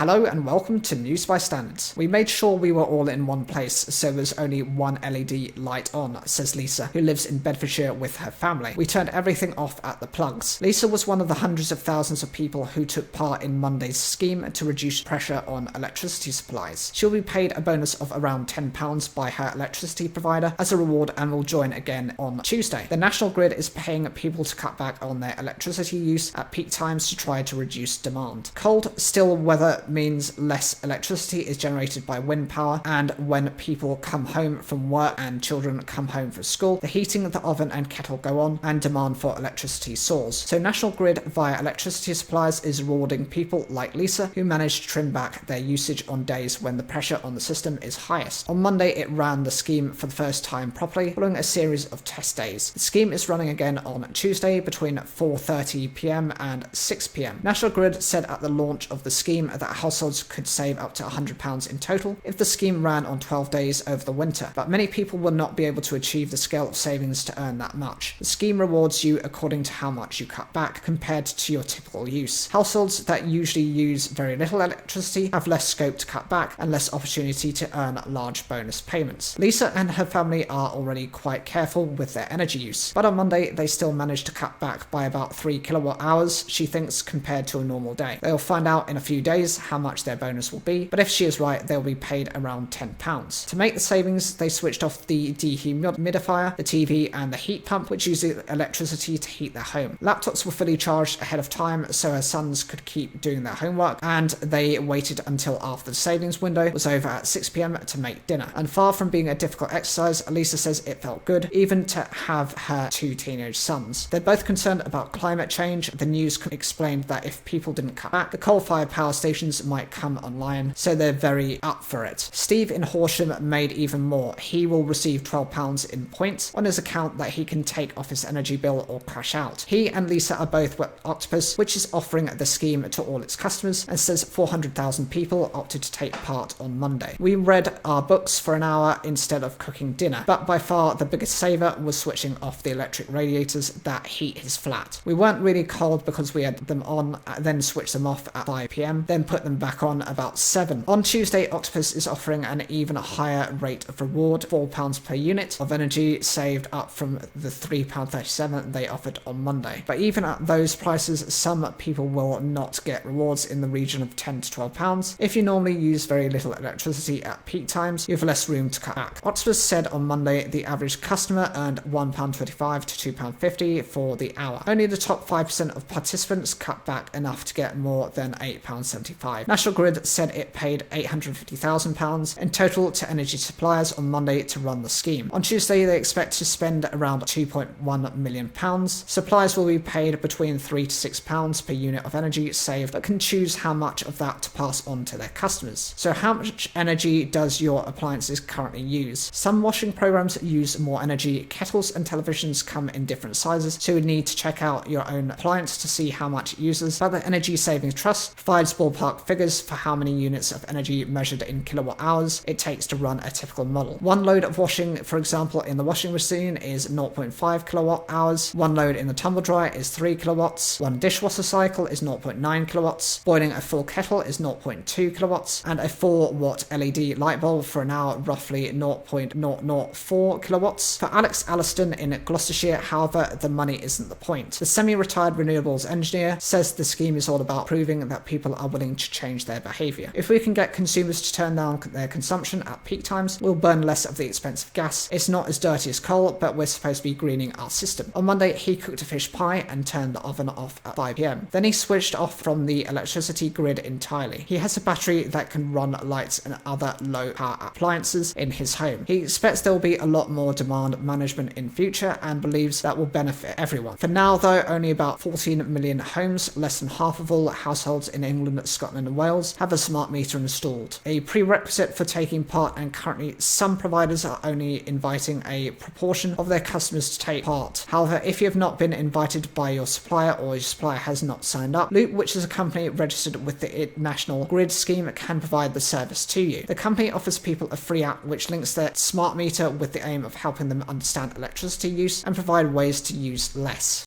Hello and welcome to News by Standards. We made sure we were all in one place, so there's only one LED light on, says Lisa, who lives in Bedfordshire with her family. We turned everything off at the plugs. Lisa was one of the hundreds of thousands of people who took part in Monday's scheme to reduce pressure on electricity supplies. She'll be paid a bonus of around £10 by her electricity provider as a reward and will join again on Tuesday. The National Grid is paying people to cut back on their electricity use at peak times to try to reduce demand. Cold, still weather means less electricity is generated by wind power, and when people come home from work and children come home from school, the heating, the oven and kettle go on and demand for electricity soars. So National Grid via electricity supplies is rewarding people like Lisa who manage to trim back their usage on days when the pressure on the system is highest. On Monday it ran the scheme for the first time properly following a series of test days. The scheme is running again on Tuesday between 4:30 p.m. and 6 p.m. National Grid said at the launch of the scheme that households could save up to £100 in total if the scheme ran on 12 days over the winter, but many people will not be able to achieve the scale of savings to earn that much. The scheme rewards you according to how much you cut back compared to your typical use. Households that usually use very little electricity have less scope to cut back and less opportunity to earn large bonus payments. Lisa and her family are already quite careful with their energy use, but on Monday they still managed to cut back by about 3 kilowatt hours, she thinks, compared to a normal day. They'll find out in a few days how much their bonus will be, but if she is right, they'll be paid around £10. To make the savings, they switched off the dehumidifier, the TV and the heat pump, which uses electricity to heat their home. Laptops were fully charged ahead of time so her sons could keep doing their homework, and they waited until after the savings window was over at 6 p.m. to make dinner. And far from being a difficult exercise, Lisa says it felt good, even to have her two teenage sons. They're both concerned about climate change. The news explained that if people didn't cut back, the coal-fired power stations might come online, so they're very up for it. Steve in Horsham made even more. He will receive £12 in points on his account that he can take off his energy bill or cash out. He and Lisa are both with Octopus, which is offering the scheme to all its customers, and says 400,000 people opted to take part on Monday. We read our books for an hour instead of cooking dinner, but by far the biggest saver was switching off the electric radiators that heat his flat. We weren't really cold because we had them on, then switched them off at 5 p.m, then put them back on about 7. On Tuesday, Octopus is offering an even higher rate of reward, £4 per unit of energy saved, up from the £3.37 they offered on Monday. But even at those prices, some people will not get rewards in the region of £10 to £12. If you normally use very little electricity at peak times, you have less room to cut back. Octopus said on Monday the average customer earned £1.25 to £2.50 for the hour. Only the top 5% of participants cut back enough to get more than £8.75. National Grid said it paid £850,000 in total to energy suppliers on Monday to run the scheme. On Tuesday, they expect to spend around £2.1 million. Suppliers will be paid between £3 to £6 per unit of energy saved, but can choose how much of that to pass on to their customers. So how much energy does your appliances currently use? Some washing programs use more energy. Kettles and televisions come in different sizes, so you would need to check out your own appliance to see how much it uses. But the Energy Savings Trust provides ballpark figures for how many units of energy measured in kilowatt hours it takes to run a typical model. One load of washing, for example, in the washing machine is 0.5 kilowatt hours. One load in the tumble dryer is 3 kilowatts. One dishwasher cycle is 0.9 kilowatts. Boiling a full kettle is 0.2 kilowatts, and a 4-watt LED light bulb for an hour roughly 0.004 kilowatts. For Alex Alliston in Gloucestershire, however, the money isn't the point. The semi-retired renewables engineer says the scheme is all about proving that people are willing to change their behaviour. If we can get consumers to turn down their consumption at peak times, we'll burn less of the expensive gas. It's not as dirty as coal, but we're supposed to be greening our system. On Monday, he cooked a fish pie and turned the oven off at 5 p.m. Then he switched off from the electricity grid entirely. He has a battery that can run lights and other low-power appliances in his home. He expects there will be a lot more demand management in future and believes that will benefit everyone. For now, though, only about 14 million homes, less than half of all households in England, Scotland and Wales, have a smart meter installed. A prerequisite for taking part, and currently some providers are only inviting a proportion of their customers to take part. However, if you have not been invited by your supplier or your supplier has not signed up, Loop, which is a company registered with the National Grid scheme, can provide the service to you. The company offers people a free app which links their smart meter with the aim of helping them understand electricity use and provide ways to use less.